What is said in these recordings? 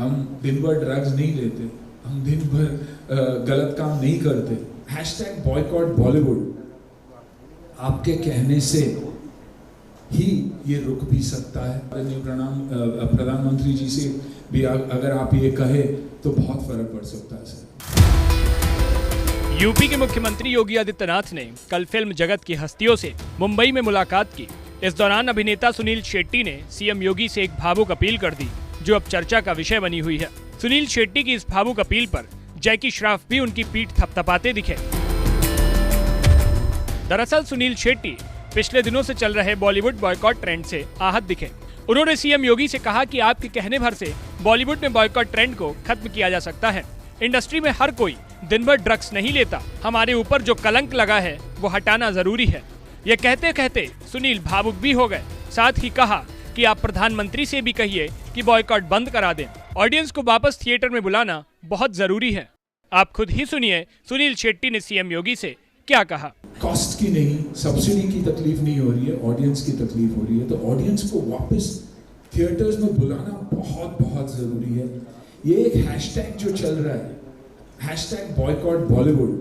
हम दिन भर ड्रग्स नहीं लेते, हम दिन भर गलत काम नहीं करते। हैशटैग बॉयकॉट बॉलीवुड आपके कहने से ही ये रुक भी सकता है। प्रधानमंत्री जी से भी अगर आप ये कहे तो बहुत फर्क पड़ सकता है सर। यूपी के मुख्यमंत्री योगी आदित्यनाथ ने कल फिल्म जगत की हस्तियों से मुंबई में मुलाकात की। इस दौरान अभिनेता सुनील शेट्टी ने सीएम योगी से एक भावुक अपील कर दी, जो अब चर्चा का विषय बनी हुई है। सुनील शेट्टी की इस भावुक अपील पर जैकी श्रॉफ भी उनकी पीठ थपथपाते दिखे। दरअसल सुनील शेट्टी पिछले दिनों से चल रहे बॉलीवुड बॉयकॉट ट्रेंड से आहत दिखे। उन्होंने सीएम योगी से कहा कि आपके कहने भर से बॉलीवुड में बॉयकॉट ट्रेंड को खत्म किया जा सकता है। इंडस्ट्री में हर कोई दिन भर ड्रग्स नहीं लेता, हमारे ऊपर जो कलंक लगा है वो हटाना जरूरी है। ये कहते कहते सुनील भावुक भी हो गए। साथ ही कहा कि आप प्रधानमंत्री से भी कहिए कि बॉयकॉट बंद करा दें। ऑडियंस को वापस थिएटर में बुलाना बहुत जरूरी है। आप खुद ही सुनिए सुनील शेट्टी ने सीएम योगी से क्या कहा। कॉस्ट की नहीं, सब्सिडी की तकलीफ नहीं हो रही है, ऑडियंस की तकलीफ हो रही है। तो ऑडियंस को वापस थिएटर्स में बुलाना बहुत बहुत जरूरी है। ये एक हैशटैग जो चल रहा है, हैशटैग बॉयकॉट बॉलीवुड,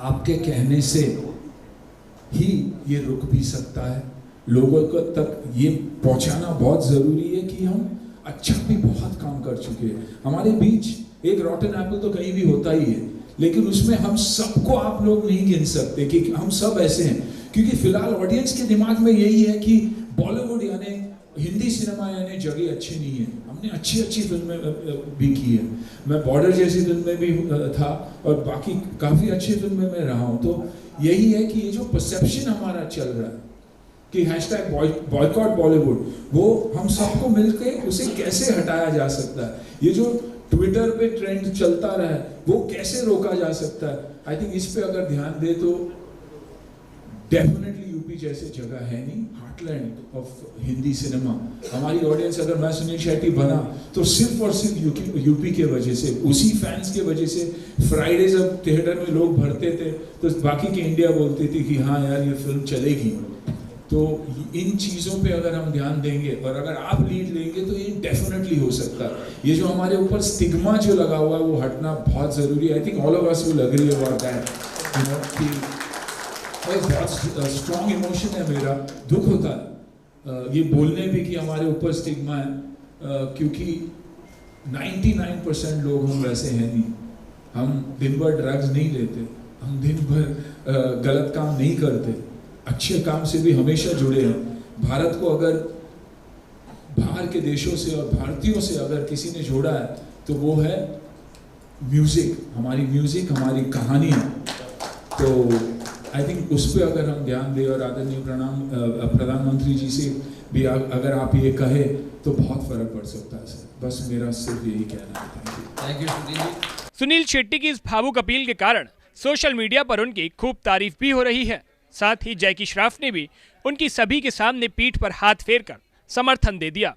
आपके कहने से ही ये रुक भी सकता है। लोगों को तक ये पहुंचाना बहुत जरूरी है कि हम अच्छा भी बहुत काम कर चुके हैं। हमारे बीच एक रॉटन एप्पल तो कहीं भी होता ही है, लेकिन उसमें हम सबको आप लोग नहीं गिन सकते कि हम सब ऐसे हैं। क्योंकि फिलहाल ऑडियंस के दिमाग में यही है कि बॉलीवुड यानी हिंदी सिनेमा यानी जगह अच्छी नहीं है। हमने अच्छी अच्छी फिल्में भी की है। मैं बॉर्डर जैसी फिल्म में भी था और बाकी काफ़ी अच्छी फिल्में में रहा हूँ। तो यही है कि ये जो परसेप्शन हमारा चल रहा है कि हैशटैग बॉयकॉट बॉलीवुड, वो हम सबको मिलकर उसे कैसे हटाया जा सकता है। ये जो ट्विटर पे ट्रेंड चलता रहा है वो कैसे रोका जा सकता है। आई थिंक इस पे अगर ध्यान दे तो डेफिनेटली यूपी जैसे जगह है नहीं, हार्टलैंड ऑफ हिंदी सिनेमा। हमारी ऑडियंस, अगर मैं सुनील शेट्टी बना तो सिर्फ और सिर्फ यूपी के वजह से, उसी फैंस के वजह से। फ्राइडे जब थिएटर में लोग भरते थे तो बाकी की इंडिया बोलती थी कि हाँ यार ये फिल्म चलेगी। तो इन चीज़ों पे अगर हम ध्यान देंगे और अगर आप लीड लेंगे तो ये डेफिनेटली हो सकता है। ये जो हमारे ऊपर स्टिग्मा जो लगा हुआ है वो हटना बहुत ज़रूरी है। I think all of us will agree about that, you know, कि बहुत स्ट्रॉन्ग इमोशन है मेरा। दुख होता है ये बोलने भी कि हमारे ऊपर स्टिग्मा है, क्योंकि 99% लोग हम वैसे हैं नहीं। हम दिन भर ड्रग्स नहीं लेते, हम दिन भर गलत काम नहीं करते, अच्छे काम से भी हमेशा जुड़े हैं। भारत को अगर बाहर के देशों से और भारतीयों से अगर किसी ने जोड़ा है तो वो है म्यूजिक, हमारी कहानियाँ। तो आई थिंक उस पर अगर हम ध्यान दें और आदरणीय प्रधानमंत्री जी से भी अगर आप ये कहे तो बहुत फर्क पड़ सकता है सर। बस मेरा सिर्फ यही कहना है। Thank you. सुनील शेट्टी की इस भावुक अपील के कारण सोशल मीडिया पर उनकी खूब तारीफ भी हो रही है। साथ ही जैकी श्रॉफ ने भी उनकी सभी के सामने पीठ पर हाथ फेरकर समर्थन दे दिया।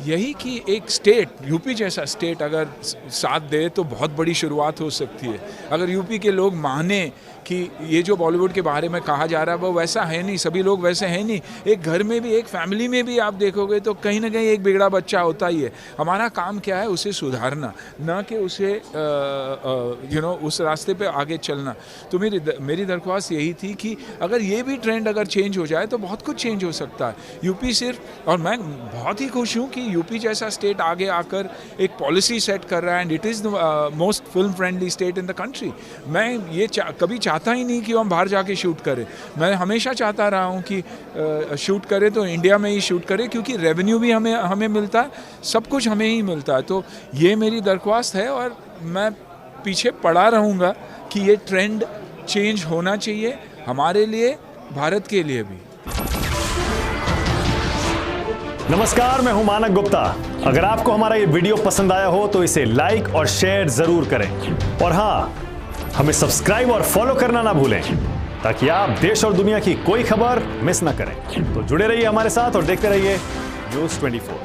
यही कि एक स्टेट, यूपी जैसा स्टेट अगर साथ दे तो बहुत बड़ी शुरुआत हो सकती है। अगर यूपी के लोग माने कि ये जो बॉलीवुड के बारे में कहा जा रहा है वो वैसा है नहीं, सभी लोग वैसे हैं नहीं। एक घर में भी, एक फैमिली में भी आप देखोगे तो कहीं ना कहीं एक बिगड़ा बच्चा होता ही है। हमारा काम क्या है, उसे सुधारना, ना कि उसे उस रास्ते पे आगे चलना। तो मेरी दरख्वास्त यही थी कि अगर ये भी ट्रेंड अगर चेंज हो जाए तो बहुत कुछ चेंज हो सकता है। यूपी सिर्फ, और मैं बहुत ही खुश हूँ कि यूपी जैसा स्टेट आगे आकर एक पॉलिसी सेट कर रहा है and it is the most film friendly state in the country. मैं ये कभी चाहता ही नहीं कि हम बाहर जाके शूट करें। मैं हमेशा चाहता रहा हूँ कि शूट करें तो इंडिया में ही शूट करें, क्योंकि रेवेन्यू भी हमें मिलता है, सब कुछ हमें ही मिलता है। तो ये मेरी दरख्वास्त है और मैं पीछे पड़ा रहूँगा कि ये ट्रेंड चेंज होना चाहिए, हमारे लिए, भारत के लिए भी। नमस्कार, मैं हूं मानक गुप्ता। अगर आपको हमारा ये वीडियो पसंद आया हो तो इसे लाइक और शेयर जरूर करें, और हां, हमें सब्सक्राइब और फॉलो करना ना भूलें ताकि आप देश और दुनिया की कोई खबर मिस ना करें। तो जुड़े रहिए हमारे साथ और देखते रहिए न्यूज़ 24।